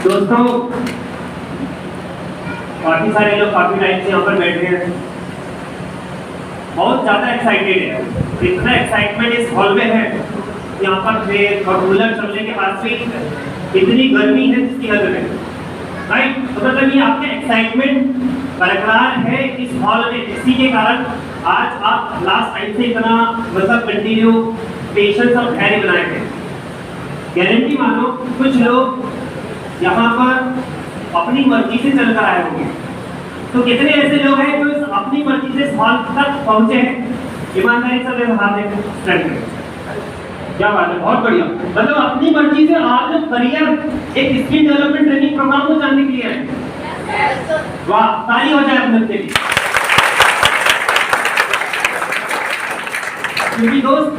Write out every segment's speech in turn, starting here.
दोस्तों, काफी सारे लोग काफी टाइम से यहाँ पर बैठे हैं, बहुत ज्यादा एक्साइटेड है। इतना एक्साइटमेंट इस हॉल में है, यहाँ पर फेयर और कूलर चलने के बाद से इतनी गर्मी है जिसकी हद नहीं, राइट। तो मतलब ये आपके एक्साइटमेंट बरकरार है इस हॉल में, इसी के कारण आज आप लास्ट टाइम से इतना मतलब कंटिन्यू पेशेंस और धैर्य बनाए थे। गारंटी मानो कुछ लोग यहाँ पर अपनी मर्जी से चल कर आए होंगे, तो कितने ऐसे लोग हैं जो इस अपनी मर्जी से इस हॉल तक पहुंचे हैं? ईमानदारी से हाथ देखें, क्या बात है, बहुत बढ़िया। मतलब अपनी मर्जी से आप लोग करियर एक स्किल डेवलपमेंट ट्रेनिंग प्रोग्राम को जानने के लिए आए। वाह, ताली हो जाए अपने के लिए। क्योंकि दोस्त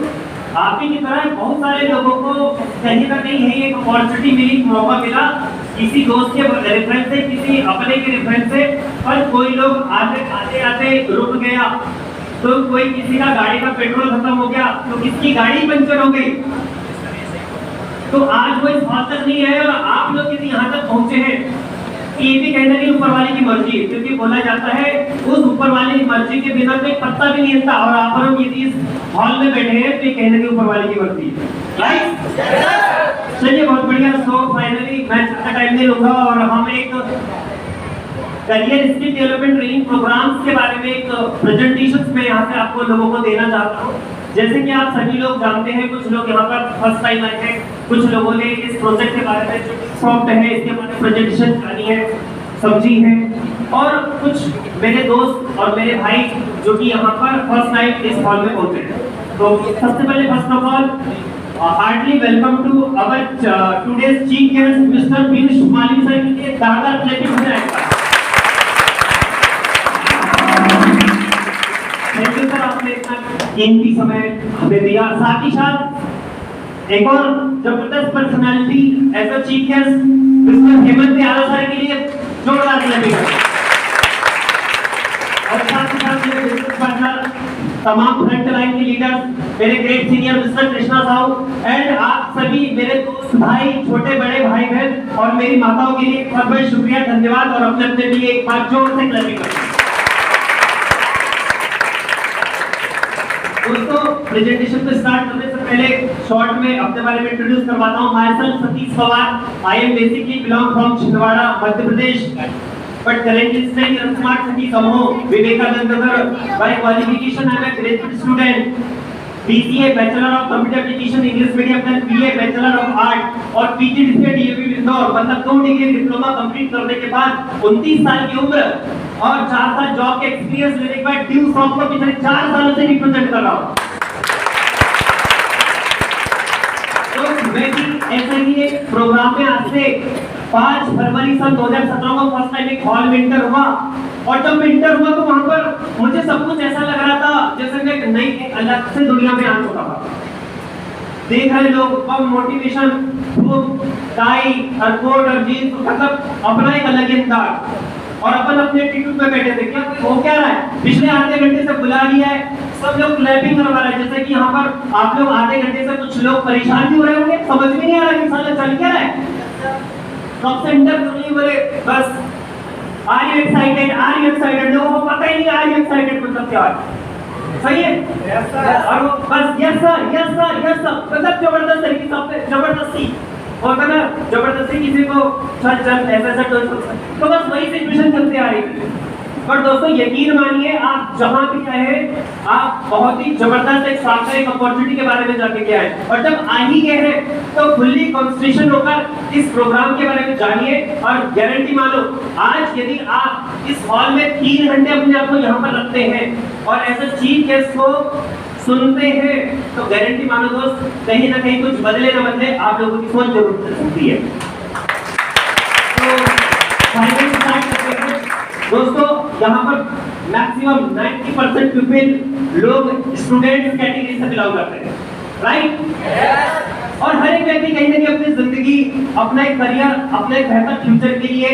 आप ही की तरह बहुत सारे लोगों को कहीं ना कहीं है एक अपॉर्चुनिटी मिली, मौका मिला किसी दोस्त के रेफरेंस से, किसी अपने के रेफरेंस से, और कोई लोग आते आते रुक गया, तो कोई किसी का गाड़ी का पेट्रोल खत्म हो गया, तो किसकी गाड़ी पंचर हो गई, तो आज वो इस हॉल तक नहीं है और आप लोग यदि यहाँ तक पहुंचे हैं, ये भी कहना नहीं ऊपर वाले की मर्जी है, क्योंकि बोला जाता है उस ऊपर वाले की मर्जी के बिना कोई पत्ता भी नहीं हिलता, और आप लोग यदि इस हॉल में बैठे हैं तो ये कहने की ऊपर वाले की मर्जी है, राइट। चलिए, बहुत बढ़िया। सो फाइनली मैं ज्यादा टाइम नहीं लूंगा और हम एक career skill development training programs के बारे में एक प्रेजेंटेशन में यहाँ से आपको लोगों को देना चाहता हूँ। जैसे कि आप सभी लोग जानते हैं, कुछ लोग यहाँ पर फर्स्ट टाइम आए हैं, कुछ लोगों ने इस प्रोजेक्ट के बारे में जो सॉफ्ट है इसके बारे में प्रेजेंटेशन जानी है, समझी है, और कुछ मेरे दोस्त और मेरे भाई जो कि यहाँ पर फर्स्ट टाइम इस हॉल में पहुंचे हैं। तो सबसे पहले first of all heartily welcome to our today's chief guest mister Piyush Malik sir के लिए दादा क्लैपिंग हो जाएगा। थैंक यू सर, आपने इतना कीमती समय हमें दिया। साथ ही साथ एक और जबरदस्त personality as a chief guest mister Hemant Yadav sir के लिए जोरदार क्लैपिंग। और साथ ही साथ मेरे बिजनेस पार्टनर, तमाम फ्रंट लाइन के लीडर्स, मेरे great senior mister Krishna Sahu, and आप सभी मेरे दोस्त भाई, छोटे बड़े भाई बहन और मेरी माताओं के लिए बहुत बहुत शुक्रिया, धन्यवाद, और अपने अपने लिए एक बार जोर से क्लैपिंग करें। दोस्तों, प्रेजेंटेशन को स्टार्ट करने से पहले शॉर्ट में अपने बारे में इंट्रोड्यूस करवाता हूं। My self Satish Pawar, I am basically belong from Chhindwara, Madhya Pradesh, but currently staying in Smart City Samho, Vivekanand Nagar. By qualification, I am a graduate student, BCA Bachelor of Computer Application English Medium, then BA Bachelor of Art और PGDCA DAV Indore. मतलब 2 degree diploma complete करने के बाद 29 साल की उम्र और 4 साल जॉब के एक्सपीरियंस लेने के बाद ड्यू सॉफ्ट को पिछले 4 सालों से रिप्रेजेंट कर रहा हूँ। तो मैं भी ऐसे ही एक प्रोग्राम में आज से 5 फरवरी सन 2017 को फर्स्ट टाइम एक हॉल में इंटर हुआ, और जब इंटर हुआ तो वहां पर मुझे सब कुछ ऐसा लग रहा था जैसे मैं एक नई एक अलग से दुनिया में आ चुका था। देख रहे लोग कम मोटिवेशन, टाई और कोट और जींस, मतलब अपना एक अलग ही अंदाज, और अपन अपने एटीट्यूड में बैठे थे। क्या हो क्या रहा है, पिछले आधे घंटे से बुला लिया है, सब लोग क्लैपिंग करवा रहे हैं। जैसे कि यहाँ पर आप लोग आधे घंटे से कुछ लोग परेशान भी हो रहे होंगे, समझ में नहीं आ रहा कि साला चल क्या रहा है। कब से इंटर नहीं बोले, बस आर यू एक्साइटेड, लोगों को पता ही नहीं आर यू एक्साइटेड मतलब क्या है। सही है, यस सर, और बस यस सर, मतलब जबरदस्त तरीके से, जबरदस्ती होता ना, जबरदस्ती किसी को चल ऐसा तो बस वही सिचुएशन चलते आ रही है। पर दोस्तों यकीन मानिए, आप जहां भी गए आप बहुत ही जबरदस्त एक शानदार एक अपॉर्चुनिटी के बारे में जाके गए हैं, और जब आ ही गए हैं तो फुल्ली कंसंट्रेशन होकर इस प्रोग्राम के बारे में जानिए। और गारंटी मानो, आज यदि आप इस हॉल में 3 घंटे अपने आप को यहाँ पर रखते हैं और ऐसे चीफ गेस्ट को सुनते हैं, तो गारंटी मानो दोस्त, कहीं ना कहीं कुछ बदले ना बदले आप लोगों की सोच जरूर बदल सकती है। तो फाइनली स्टार्ट करते हैं दोस्तों। यहाँ पर मैक्सिमम 90% पीपल लोग स्टूडेंट कैटेगरी से बिलोंग करते हैं, राइट। और हर एक व्यक्ति कहीं ना कहीं अपनी जिंदगी, अपना एक करियर, अपने एक बेहतर फ्यूचर के लिए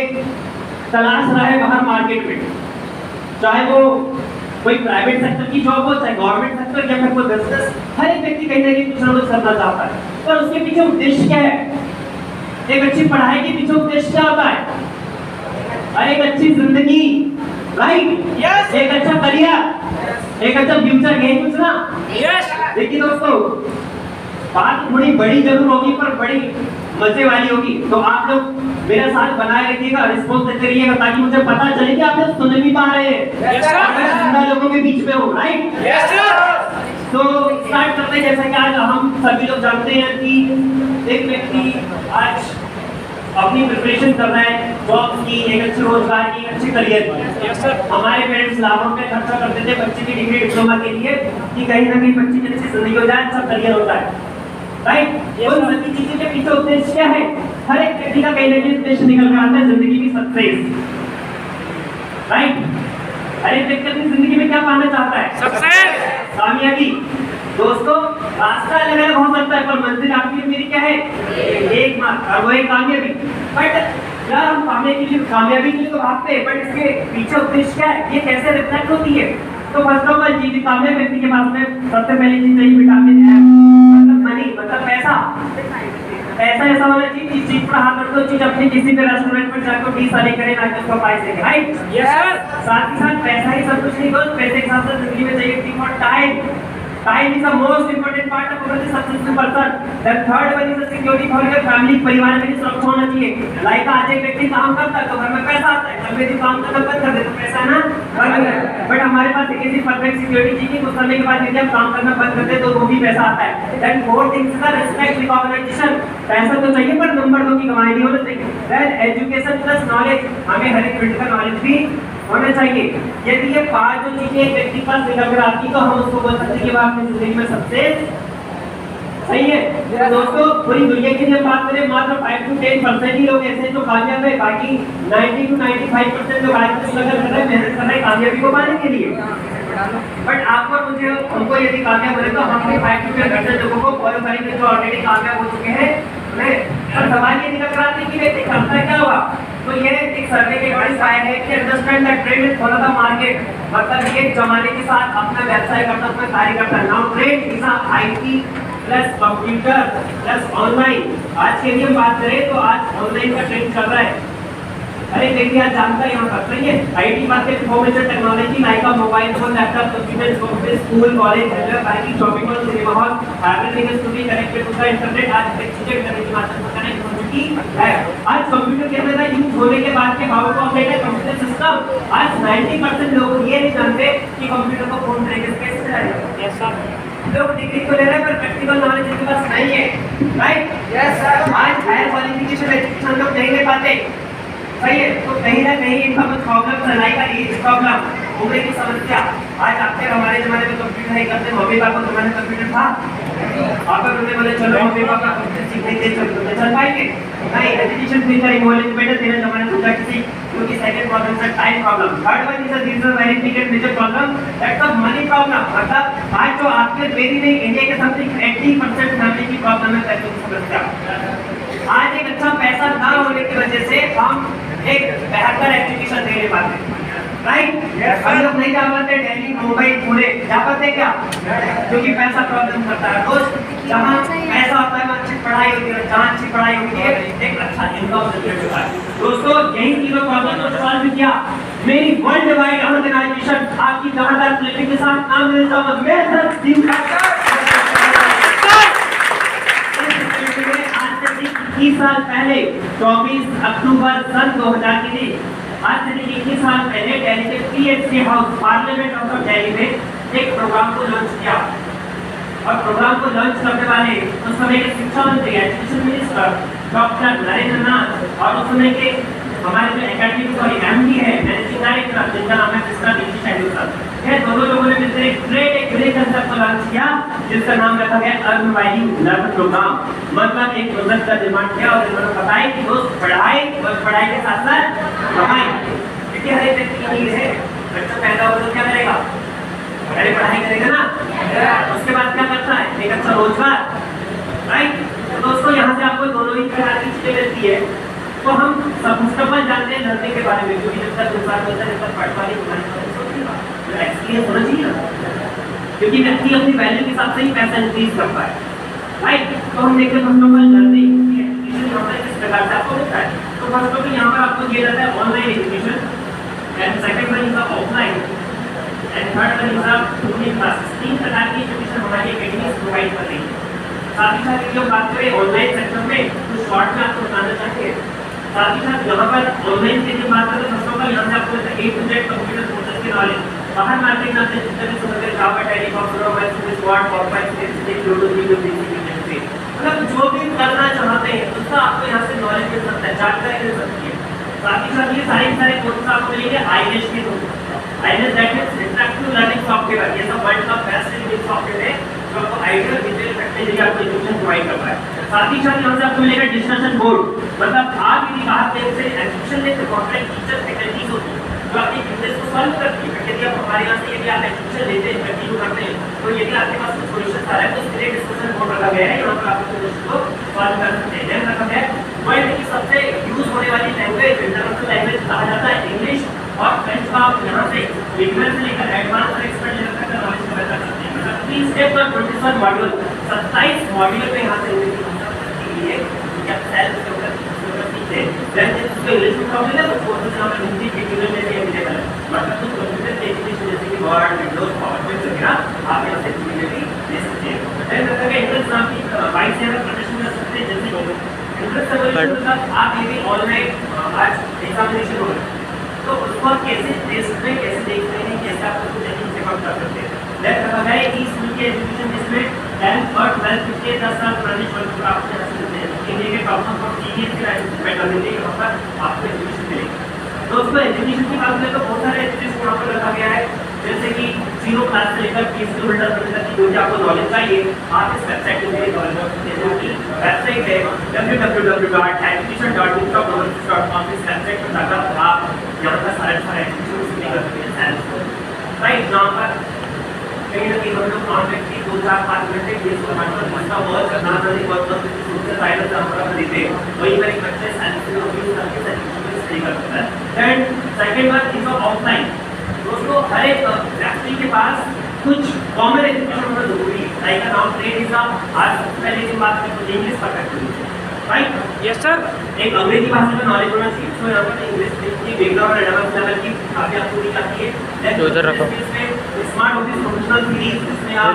तलाश रहा है बाहर मार्केट में, चाहे वो कोई प्राइवेट सेक्टर की जॉब हो, चाहे गवर्नमेंट सेक्टर, या फिर कोई बिजनेस। हर एक व्यक्ति कहीं ना कहीं कुछ ना कुछ करना चाहता है, पर उसके पीछे उद्देश्य क्या है? एक अच्छी पढ़ाई के पीछे उद्देश्य क्या होता है? एक अच्छी जिंदगी, राइट? यस। एक अच्छा करियर, एक अच्छा फ्यूचर, यही कुछ ना? यस। देखिए दोस्तों, बात थोड़ी बड़ी जरूर होगी पर बड़ी मजे वाली होगी, तो आप लोग मेरा साथ बनाए रखिएगा, रिस्पॉन्स देते रहिएगा ताकि मुझे पता चले कि आप लोग सुन भी पा रहे हैं। Yes sir. मैं जिंदा लोगों के बीच में हूँ, राइट? Yes sir. तो स्टार्ट करते हैं। जैसा कि आज हम सभी लोग जानते हैं कि एक व्यक्ति आज अपनी प्रिपरेशन कर रहा है जॉब की, एक अच्छे रोजगार की, एक अच्छे करियर की। Yes sir. हमारे पेरेंट्स लाखों पे खर्चा करते थे बच्चे की डिग्री डिप्लोमा के लिए कि कहीं ना कहीं बच्चे की अच्छी जिंदगी हो जाए, अच्छा करियर होता है, राइट? उन सभी चीजों के पीछे उद्देश्य क्या है? हर एक व्यक्ति का कहीं ना कहीं उद्देश्य निकल कर आता है, जिंदगी की सक्सेस, राइट? हर एक व्यक्ति अपनी जिंदगी में क्या पाना चाहता है? सक्सेस, कामयाबी। दोस्तों, रास्ता अलग अलग हो सकता है पर मंजिल आपकी मेरी क्या है? एक मात्र, और वो एक कामयाबी। बट यार हम कामयाबी के लिए तो भागते हैं, बट इसके पीछे उद्देश्य क्या है? ये कैसे रिफ्लेक्ट होती है? तो फर्स्ट ऑफ ऑल जी कामयाब व्यक्ति के पास में सबसे पहली चीज चाहिए विटामिन है, मतलब मनी, मतलब पैसा। पैसा ऐसा होना चाहिए जिस चीज पर हाथ रखो, चीज अपने किसी भी रेस्टोरेंट पर जाकर 20 साल करे ना कि उसका प्राइस देखे, राइट? यस। साथ ही साथ पैसा ही सब कुछ नहीं दोस्त, पैसे के साथ साथ जिंदगी में चाहिए थी for time. Time is the most important part of a successful person. The third one is the security for your family. परिवार में सुरक्षा होना चाहिए। लाइक आज एक व्यक्ति काम करता है तो घर में पैसा आता है, जब यदि काम करना बंद कर दे तो पैसा ना बंद हो जाए। बट हमारे पास एक ऐसी परफेक्ट सिक्योरिटी चाहिए कुछ समय के बाद यदि हम काम करना बंद कर दे तो वो भी पैसा आता है। Then fourth thing is the respect, recognition. पैसा तो चाहिए पर नंबर 2 की कमाई नहीं होना चाहिए। Then education plus knowledge, हमें हर एक फील्ड का नॉलेज भी होना चाहिए। यदि ये 5 जो चीजें एक व्यक्ति पास निकल कर आती तो हम उसको बोल सकते हैं कि वो अपनी जिंदगी में सबसे सही है। तो दोस्तों, पूरी दुनिया की जब बात करें मात्र 5 to 10% ही लोग ऐसे जो कामयाब है, बाकी 90 to 95% लोग आज भी स्ट्रगल कर रहे हैं, मेहनत कर रहे हैं कामयाबी को पाने के लिए। बट आपको मुझे हमको यदि कामयाब बने तो हम 5 to 10% लोगों को फॉलो करेंगे जो ऑलरेडी कामयाब हो चुके हैं। और सवाल ये निकल कर आते कि व्यक्ति करता क्या होगा? तो ये एक सर्वे के अकॉर्डिंग आया है कि understand the trend and follow the market, मतलब ये जमाने के साथ अपना व्यवसाय करता, अपना कार्य करता। Now trend is IT plus computer plus online. आज के लिए हम बात करें तो आज ऑनलाइन का ट्रेंड चल रहा है। अरे देखिए आज जानता है यहाँ पर सही है IT market, information technology, like mobile phone, laptop, computer, school, college, banking, shopping mall, cinema hall, everything is to be connected to the internet. आज चीजें इंटरनेट के माध्यम से कनेक्ट हो चुकी है। आज कंप्यूटर के अंदर यूज होने के बाद के भाव को अपडेट है कंप्यूटर सिस्टम। आज 90% लोग ये नहीं जानते कि कंप्यूटर को फोन तरीके से कैसे चलाएं। Yes sir. लोग डिग्री तो ले रहे हैं पर प्रैक्टिकल नॉलेज इनके पास नहीं है, राइट? Yes sir. आज हायर क्वालिफिकेशन एजुकेशन लोग नहीं ले पाते, सही है? तो कहीं ना कहीं इनका कुछ प्रॉब्लम है, लाइक एज प्रॉब्लम, उम्र की समस्या। आज आपके हमारे जमाने में कंप्यूटर नहीं करते, मम्मी पापा के जमाने कंप्यूटर था, आप लोग बोले चलो मम्मी पापा कंप्यूटर सीखेंगे तो चल पाएंगे नहीं। एजुकेशन फ्यूचर इमोलेज बेटर देना जमाने में सोचा किसी, क्योंकि सेकंड प्रॉब्लम है time problem. Third one is this is a very big major problem, that's a money problem. मतलब आज जो आपके वेरी नहीं इंडिया के समथिंग 80% फैमिली की प्रॉब्लम है पैसों की समस्या। आज एक अच्छा पैसा ना होने की वजह से हम एक बेहतर एजुकेशन दे नहीं पाते, राइट? हम लोग नहीं जा पाते दिल्ली, मुंबई, पुणे जा पाते क्या? क्योंकि पैसा प्रॉब्लम करता है। दोस्त, जहाँ पैसा होता है वहाँ अच्छी पढ़ाई होती है, जहाँ अच्छी पढ़ाई होती है एक अच्छा इनकम जनरेट होता है। दोस्तों, यही तीनों प्रॉब्लम को सॉल्व किया मेरी वर्ल्ड वाइड ऑर्गेनाइजेशन आपकी जबरदस्त प्लेटिंग के साथ नाम ले जाऊंगा मैं सर टीम का। आज से 21 साल पहले 24 अक्टूबर सन 2000 के दिन, आज से 21 साल पहले दिल्ली के PHC house parliament of Delhi में एक प्रोग्राम को लॉन्च किया। और प्रोग्राम को लॉन्च करने वाले उस समय के शिक्षा मंत्री, एजुकेशन मिनिस्टर डॉक्टर नरेंद्र नाथ, और उस समय के हमारे जो एकेडमिक एमडी है, मैनेजिंग डायरेक्टर, जिनका नाम है मिस्टर नीतीश शैडू सर, ये दोनों लोगों ने मिलकर एक ग्रेट कंसेप्ट को लॉन्च किया जिसका नाम रखा गया अर्न वाइलिंग लर्न प्रोग्राम। मतलब एक प्रोजेक्ट का निर्माण किया और उन्होंने बताया कि दोस्त पढ़ाई और पढ़ाई के साथ साथ कमाई, क्योंकि हर एक व्यक्ति की नीड है। बच्चा पैदा हो तो क्या करेगा? पहले पढ़ाई करेगा ना, उसके बाद क्या करता है? एक अच्छा रोजगार, राइट? तो दोस्तों, यहाँ से आपको दोनों ही प्रकार की चीजें मिलती है। तो हम सब मुस्तकबिल जानते हैं लर्निंग के बारे में, क्योंकि जब तक इंसान होता है, जब तक पढ़ वाली एक्सपीरियंस होना चाहिए ना, क्योंकि व्यक्ति अपनी वैल्यू के हिसाब से ही पैसा इंक्रीज करता है, राइट? तो हम देखते हैं मुस्तकबिल लर्निंग यहाँ पर किस प्रकार से आपको मिलता है। तो फर्स्ट ऑफ ऑल यहाँ पर आपको दिया जाता है online education, and second one is offline, and third one is online classes. 3 प्रकार की एजुकेशन हमारी एकेडमी प्रोवाइड कर रही है। साथ ही साथ यदि हम बात करें ऑनलाइन सेक्टर में तो शॉर्ट में आपको बताना चाहेंगे। साथ ही साथ यहाँ पर ऑनलाइन की बात करें तो फर्स्ट ऑफ ऑल यहाँ से आपको A to Z computer courses के नॉलेज बाहर मार्केट में आपने जितने भी समझे जावा, टैली, कॉम्प्यूटर, वर्ड, पावरपॉइंट, मतलब जो भी करना चाहते हैं उसका आपको यहाँ से नॉलेज मिल सकता है, जानकारी मिल सकती है। साथ ही साथ ये सारे कोर्सेज आपको मिलेंगे IELTS के through. IELTS that means interactive learning software, ये सब वर्ल्ड का बेस्ट लर्निंग सॉफ्टवेयर है जो आपको आइडियल विजुअल इफेक्ट के आपको एजुकेशन प्रोवाइड कर रहा है। साथ ही साथ यहाँ से आपको मिलेगा डिस्कशन बोर्ड, मतलब आप यदि बाहर देश से एजुकेशन लेते हो, कॉर्पोरेट टीचर फैकल्टीज होती है जो आपकी बिजनेस को सॉल्व करती है। यदि आप हमारे यहाँ से यदि आप एजुकेशन लेते हैं, कंटिन्यू करते हैं, तो यदि आपके पास कुछ क्वेश्चन आ रहा है तो इसके लिए डिस्कशन बोर्ड रखा गया है, यहाँ पर आप उसको सॉल्व कर सकते हैं। देन रखा गया है वर्ल्ड की सबसे यूज होने वाली लैंग्वेज, इंटरनेशनल लैंग्वेज कहा जाता है इंग्लिश और फ्रेंच का आप यहाँ से बिगिनर से लेकर एडवांस और एक्सपर्ट लेवल तक का नॉलेज कवर कर सकते हैं। मतलब 3 स्टेप और 27 मॉड्यूल, 27 मॉड्यूल में यहाँ से इंग्लिश की है या सेल्फ सीखते हैं। देन इसको इंग्लिश में प्रॉब्लम है तो कोर्सेज यहाँ पर हिंदी के वीडियो में भी अवेलेबल है, मतलब कुछ कंप्यूटर के एजुकेशन जैसे कि वर्ड, विंडोज, पावरपॉइंट वगैरह आप यहाँ से इमीडिएटली ले सकते हैं। देन रखा गया इंग्लिश नाम की 22 से आप प्रदर्शन कर सकते हैं। जैसे इंग्लिश एवोल्यूशन आप यदि ऑनलाइन आज एग्जामिनेशन हो रहा है तो उसको आप कैसे दे सकते हैं, कैसे देख रहे हैं, कैसे आप उसको चेकिंग चेकआउट कर सकते हैं। देन रखा गया है स्कूल के एजुकेशन जिसमें 10th और 12th के 10 साल पुराने स्टूडेंट को आप यहाँ से मिलते हैं। इंडिया के टॉप नंबर सीनियर के लाइसेंस पेपर मिलते हैं, यहाँ पर आपको एजुकेशन मिलेगी। तो उसमें एजुकेशन की बात करें तो बहुत सारे एजुकेशन यहाँ पर रखा गया है, जैसे कि 0 क्लास से लेकर 30 किलोमीटर तक की जो भी आपको नॉलेज चाहिए आप इस वेबसाइट के जरिए नॉलेज कर सकते हैं। जो कि वेबसाइट है www.education.wipro.com। इस वेबसाइट पर जाकर आप यहाँ का सारा एजुकेशन कर सकते हैं। राइट, यहाँ पर कहीं ना कहीं हम लोग कॉन्ट्रैक्ट की 2-4-5 घंटे केस को मानकर मसला वर्क करना नहीं बहुत उससे फायदा से हम देते हैं, वही पर एक बच्चे साइंस में ऑफिस करके सर्टिफिकेट स्टडी कर सकता है। एंड सेकंड बात इज ऑफलाइन। दोस्तों हर एक व्यक्ति के पास कुछ कॉमन एजुकेशन होना जरूरी है, लाइक नाउ ट्रेड इज आज सबसे पहले की बात करें तो इंग्लिश परफेक्ट है, राइट? Yes sir. एक अंग्रेजी भाषा का नॉलेज होना चाहिए, तो यहाँ पर इंग्लिश की बैकग्राउंड और एडवांस लेवल की काफी आपको दी जाती है। तो उधर रखो स्मार्ट ऑफिस प्रोफेशनल सीरीज, जिसमें आप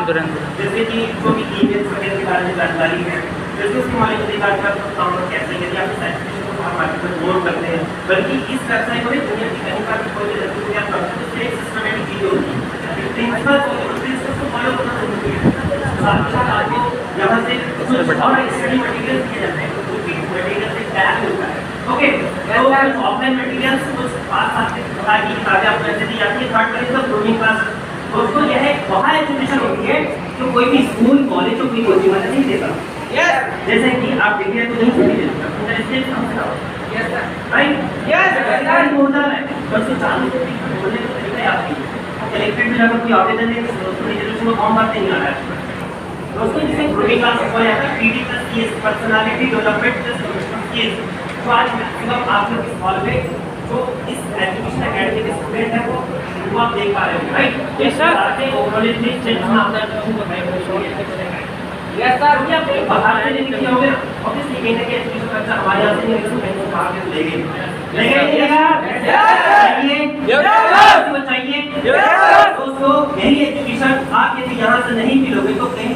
जैसे कि जो भी ईमेल्स वगैरह के बारे में जानकारी है, जैसे उसके बारे में जानकारी काम कैसे यदि आप सर्टिफिकेशन को बाहर मार्केट में प्रमोट करते हैं, बल्कि इस वेबसाइट में दुनिया की कहीं का भी कोई जरूरत आप करते हैं तो एक सिस्टमेटिक चीज़ होती है, प्रिंसिपल को फॉलो करना जरूरी है। साथ ही साथ आपको यहाँ से कुछ और स्टडी मटेरियल दिए जाते हैं, जो कि मटेरियल से तैयार होता है। ओके, तो ऑफलाइन मटेरियल्स कुछ 5-7 प्रकार की किताबें आपको ऐसे दी जाती है। Third one is the grooming class. दोस्तों यह वहाँ एजुकेशन होती है जो कोई भी स्कूल, कॉलेज और कोई कोचिंग वाला नहीं देता। जैसे कि आप देखिए तो नहीं समझिए राइट, होता है बस तो चालू होने को तरीका आपकी कलेक्टेड में जाकर कोई आवेदन है तो फॉर्म भरते नहीं आ रहा है। दोस्तों जिसे ग्रूमिंग क्लास बोला जाता है, PD plus CS, personality development plus professional skills. तो आज मैक्सिमम आप लोग इस हॉल में जो इस एजुकेशन एकेडमी के स्टूडेंट है वो आप देख पा रहे हो, राइट? Yes sir. आते ओवरऑल इतनी चेंज आपका यस सर। ये आप बाहर से नहीं किया होगा, ऑब्वियसली कहीं ना कहीं एजुकेशन खर्चा हमारे यहाँ से नहीं कहीं से बाहर से लेंगे चाहिए। दोस्तों यही एजुकेशन आप यदि यहाँ से नहीं मिलोगे तो कहीं